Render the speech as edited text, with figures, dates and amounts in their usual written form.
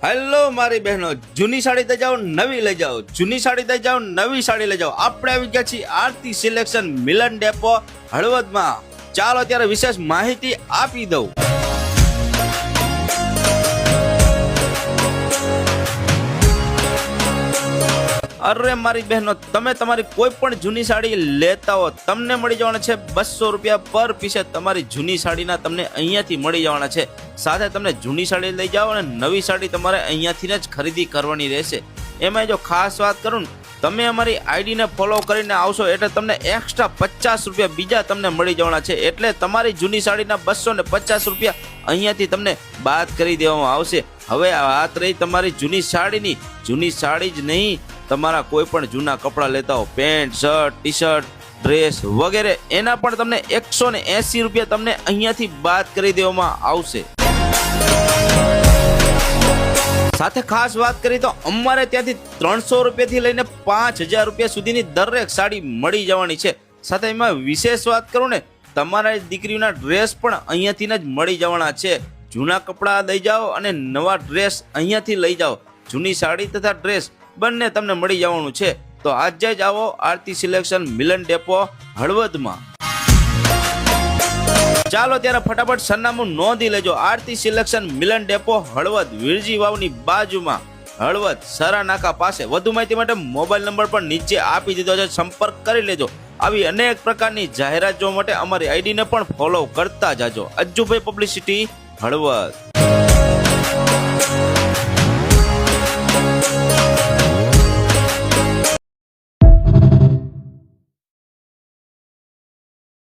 Hello મારી બહેનો, જૂની સાડી દઈ જાઓ નવી લઈ જાઓ, જૂની સાડી દઈ જાઓ નવી સાડી લઈ જાઓ. આપણે આવી ગયા છીએ આરતી સિલેક્શન મિલન ડેપો હળવદમાં. ચાલો અત્યારે વિશેષ માહિતી આપી દઉં. અરે મારી બહેનો, તમે તમારી કોઈ પણ જૂની સાડી લેતા હો, તમને મળી જવાના છે 200 રૂપિયા પર પીસે. તમારી જૂની સાડીના તમને અહીંયાથી મળી જવાના છે. સાથે તમને જૂની સાડી લઈ જાઓ અને નવી સાડી તમારે અહીંયાથી જ ખરીદી કરવાની રહેશે. એમાં જો ખાસ વાત કરું ને, તમે અમારી આઈડીને ફોલો કરીને આવશો એટલે તમને એક્સ્ટ્રા 50 રૂપિયા બીજા તમને મળી જવાના છે. એટલે તમારી જૂની સાડીના 250 રૂપિયા અહીંયાથી તમને બાદ કરી દેવામાં આવશે. હવે વાત રહી તમારી જૂની સાડીની. જૂની સાડી જ નહીં, તમારા કોઈ પણ જૂના કપડાં લેતા હો, pant, shirt, T shirt, dress વગેરે, એના પણ તમને 180 રૂપિયા તમને અહીંયાથી બાદ કરી દેવામાં આવશે. સાથે ખાસ વાત કરી તો અમારે ત્યાંથી 300 રૂપિયાથી લઈને 5000 રૂપિયા સુધીની દરેક સાડી મળી જવાની છે. સાથે એમાં વિશેષ વાત કરું ને, તમારા દીકરીઓના ડ્રેસ પણ અહીંયાથી જ મળી જવાના છે. જૂના કપડાં લઈ જાઓ અને નવા ડ્રેસ અહીંયાથી લઈ જાઓ. જૂની સાડી તથા ડ્રેસ બંને તમને મળી જવાનું છે. તો આજે જ આવો આરતી સિલેક્શન મિલન ડેપો હળવદમાં. ચાલો ત્યારે ફટાફટ સરનામું નોંધી લેજો. આરતી સિલેક્શન મિલન ડેપો હળવદ, વીરજી વાવની બાજુમાં, હળવદ સરા નાકા પાસે. વધુ માહિતી માટે મોબાઈલ નંબર પણ નીચે આપી દીધો છે, સંપર્ક કરી લેજો. આવી અનેક પ્રકારની જાહેરાત જોવા માટે અમારી આઈડીને પણ ફોલો કરતા જાજો. અજ્જુભાઈ પબ્લિસિટી, હળવદ.